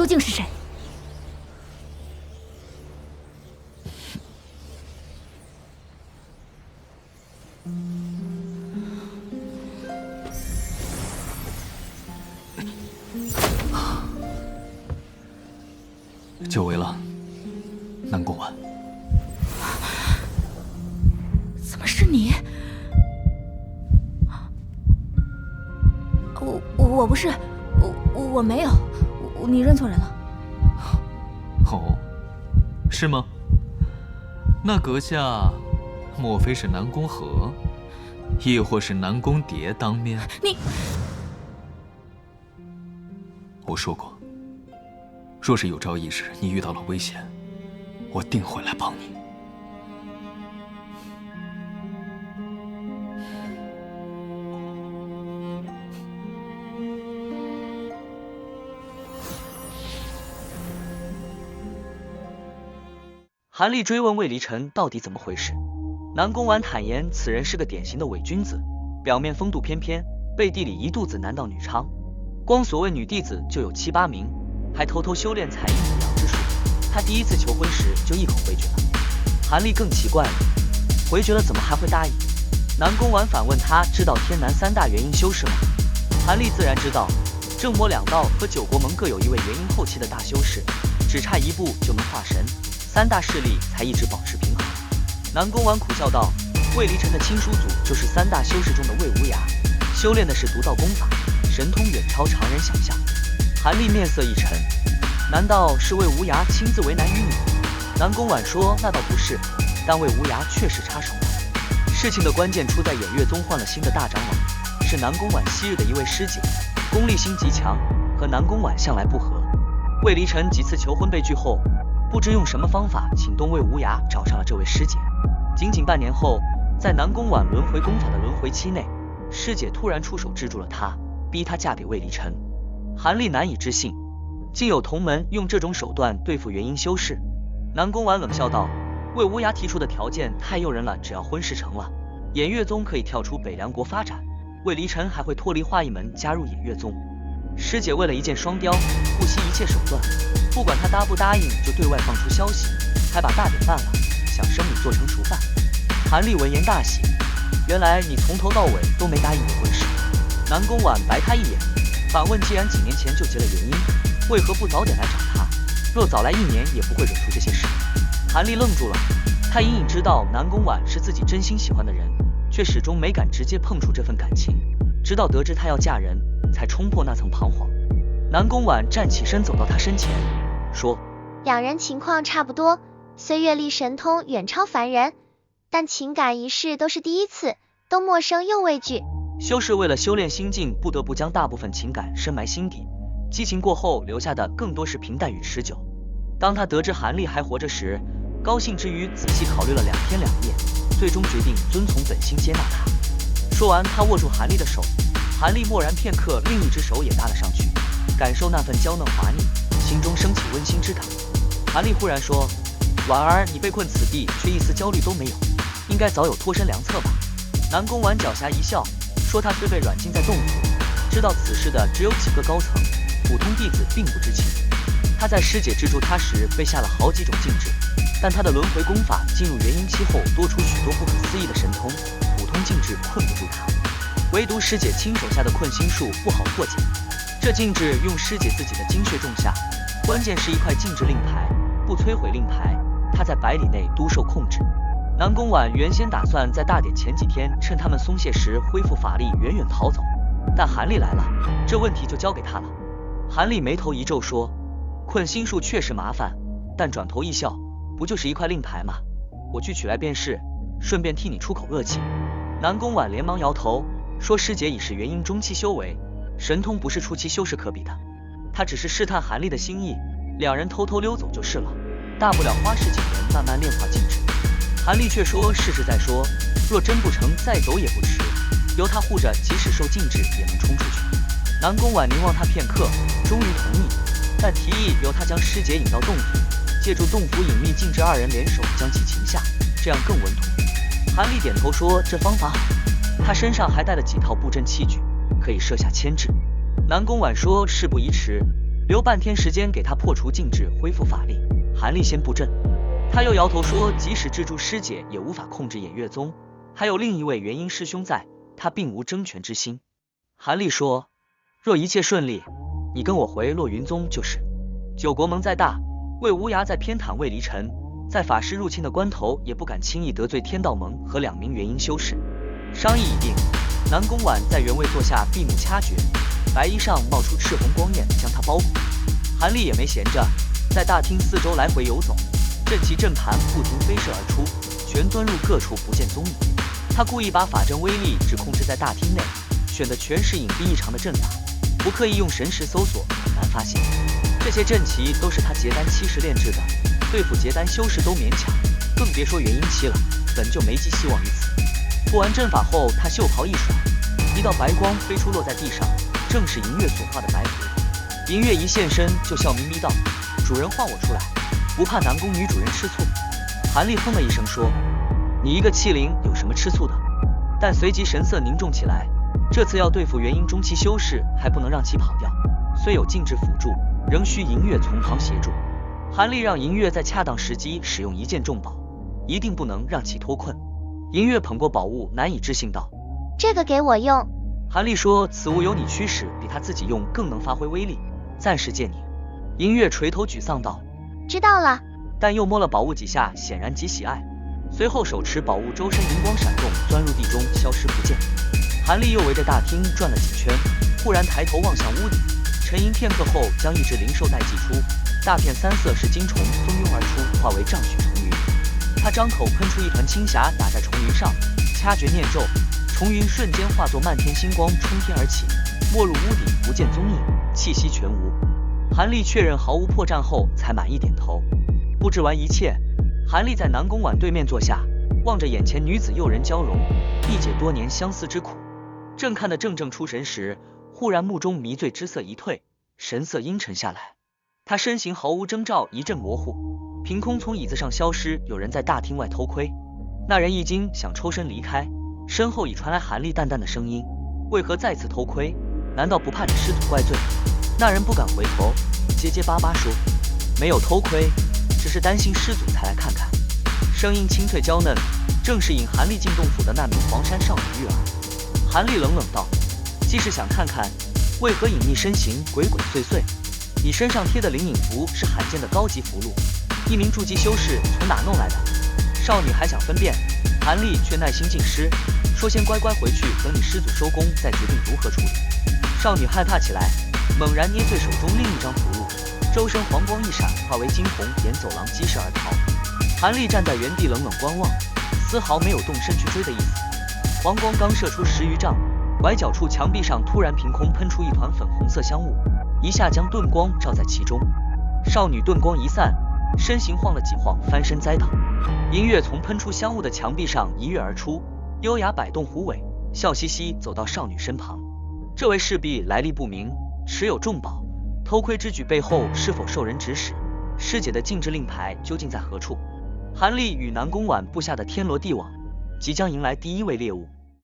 究竟是谁？久违了，南宫婉。怎么是你？我不是，我没有，你认错人了。哦，是吗？那阁下莫非是南宫和，亦或是南宫蝶当面？你，我说过，若是有朝一日你遇到了危险，我定会来帮你。韩立追问魏离尘到底怎么回事，南宫婉坦言此人是个典型的伪君子，表面风度翩翩，背地里一肚子男盗女娼，光所谓女弟子就有7、8名，还偷偷修炼采阴补阳之术。他第一次求婚时就一口回绝了。韩立更奇怪了，回绝了怎么还会答应？南宫婉反问他知道天南3大元婴修士吗？韩立自然知道，正魔两道和9国盟各有一位元婴后期的大修士，只差一步就能化神，3大势力才一直保持平衡。南宫婉苦笑道，魏离尘的亲叔祖就是3大修士中的魏无涯，修炼的是独道功法，神通远超常人想象。韩立面色一沉，难道是魏无涯亲自为难于你？南宫婉说那倒不是，但魏无涯确实插手了。事情的关键出在偃月宗换了新的大长老，是南宫婉昔日的一位师姐，功力心极强，和南宫婉向来不和。魏离尘几次求婚被拒后，不知用什么方法请动魏无涯找上了这位师姐。仅仅半年后，在南宫婉轮回功法的轮回期内，师姐突然出手制住了她，逼她嫁给魏离尘。韩立难以置信，竟有同门用这种手段对付元婴修士。南宫婉冷笑道，魏无涯提出的条件太诱人了，只要婚事成了，偃月宗可以跳出北凉国发展，魏离尘还会脱离化一门加入偃月宗。师姐为了一箭双雕，不惜一切手段，不管他答不答应就对外放出消息，还把大典办了，想生米做成熟饭。韩立闻言大喜，原来你从头到尾都没答应我婚事。南宫婉白他一眼，反问既然几年前就结了元婴，为何不早点来找他？若早来1年也不会惹出这些事。韩立愣住了，他隐隐知道南宫婉是自己真心喜欢的人，却始终没敢直接碰触这份感情，直到得知她要嫁人，才冲破那层彷徨。南宫婉站起身走到他身前，说，两人情况差不多，虽阅历神通远超凡人，但情感一世都是第一次，都陌生又畏惧。修士为了修炼心境，不得不将大部分情感深埋心底，激情过后留下的更多是平淡与持久。当他得知韩立还活着时，高兴之余仔细考虑了2天2夜，最终决定遵从本心接纳他。说完，他握住韩立的手，韩立默然片刻，另一只手也搭了上去，感受那份娇嫩滑腻，心中升起温馨之感。韩立忽然说，婉儿，你被困此地却一丝焦虑都没有，应该早有脱身良策吧？南宫婉狡黠一笑，说他虽被软禁在洞府，知道此事的只有几个高层，普通弟子并不知情。他在师姐制住他时被下了好几种禁制，但他的轮回功法进入元婴期后多出许多不可思议的神通，普通禁制困不住他。唯独师姐亲手下的困心术不好破解，这禁制用师姐自己的精血种下，关键是一块禁制令牌，不摧毁令牌，他在100里内都受控制。南宫婉原先打算在大典前几天趁他们松懈时恢复法力，远远逃走，但韩立来了，这问题就交给他了。韩立眉头一皱说，困心术确实麻烦，但转头一笑，不就是一块令牌吗？我去取来便是，顺便替你出口恶气。南宫婉连忙摇头，说师姐已是元婴中期修为，神通不是初期修士可比的，他只是试探韩立的心意，2人偷偷溜走就是了，大不了花10几年慢慢炼化禁制。韩立却说试试再说，若真不成再走也不迟，由他护着，即使受禁制也能冲出去。南宫婉凝望他片刻，终于同意，但提议由他将师姐引到洞府，借助洞府隐秘禁制，2人联手将其擒下，这样更稳妥。韩立点头说这方法好，他身上还带了几套布阵器具，可以设下牵制。南宫婉说事不宜迟，留半天时间给他破除禁制，恢复法力。韩立先布阵，他又摇头说，即使制住师姐也无法控制偃月宗，还有另一位元婴师兄在，他并无争权之心。韩立说，若一切顺利，你跟我回落云宗就是。九国盟再大，魏无涯在偏袒魏离尘，在法师入侵的关头也不敢轻易得罪天道盟和2名元婴修士。商议已定，南宫婉在原位坐下，闭目掐诀，白衣上冒出赤红光焰，将他包裹。韩立也没闲着，在大厅四周来回游走，阵旗阵盘不停飞射而出，全钻入各处不见踪影。他故意把法阵威力只控制在大厅内，选的全是隐蔽异常的阵法，不刻意用神识搜索，难发现。这些阵旗都是他结丹70炼制的，对付结丹修士都勉强，更别说元婴期了，本就没寄希望于此。布完阵法后，他袖袍一甩，一道白光飞出落在地上，正是银月所化的白狐。银月一现身就笑眯眯道，主人放我出来，不怕南宫女主人吃醋。韩立哼了一声说，你一个器灵有什么吃醋的？但随即神色凝重起来，这次要对付元婴中期修士，还不能让其跑掉，虽有禁制辅助，仍需银月从旁协助。韩立让银月在恰当时机使用一件重宝，一定不能让其脱困。银月捧过宝物，难以置信道，这个给我用。韩立说，此物由你驱使，比他自己用更能发挥威力，暂时借你。银月垂头沮丧道，知道了。但又摸了宝物几下，显然极喜爱，随后手持宝物，周身银光闪动，钻入地中，消失不见。韩立又围着大厅转了几圈，忽然抬头望向屋顶，沉吟片刻后，将一只灵兽带祭出，大片3色是金虫蜂拥而出，化为丈许重云。他张口喷出一团青霞，打在重云上，掐诀念咒，重云瞬间化作漫天星光，冲天而起，没入屋顶，不见踪影，气息全无。韩立确认毫无破绽后，才满意点头。布置完一切，韩立在南宫婉对面坐下，望着眼前女子诱人娇容，一解多年相思之苦。正看得怔出神时，忽然目中迷醉之色一退，神色阴沉下来。他身形毫无征兆，一阵模糊，凭空从椅子上消失。有人在大厅外偷窥，那人一惊，想抽身离开，身后已传来韩立淡淡的声音，为何再次偷窥？难道不怕你师祖怪罪？那人不敢回头，结结巴巴说，没有偷窥，只是担心师祖才来看看。声音清脆娇嫩，正是引韩立进洞府的那名黄山少女玉儿。韩立冷冷道，既是想看看，为何隐匿身形，鬼鬼祟祟？你身上贴的灵隐符是罕见的高级符箓，一名筑基修士从哪弄来的？少女还想分辨，韩立却耐心尽失，说先乖乖回去，等你师祖收工再决定如何处理。少女害怕起来，猛然捏碎手中另一张符箓，周身黄光一闪，化为惊鸿，沿走廊疾驰而逃。韩立站在原地冷冷观望，丝毫没有动身去追的意思。黄光刚射出10余丈，拐角处墙壁上突然凭空喷出一团粉红色香雾，一下将盾光照在其中。少女盾光一散，身形晃了几晃，翻身栽倒。银月从喷出香雾的墙壁上一跃而出，优雅摆动虎尾，笑嘻嘻走到少女身旁。这位势必来历不明，持有重宝，偷窥之举背后是否受人指使？师姐的禁制令牌究竟在何处？韩立与南宫婉布下的天罗地网，即将迎来第一位猎物。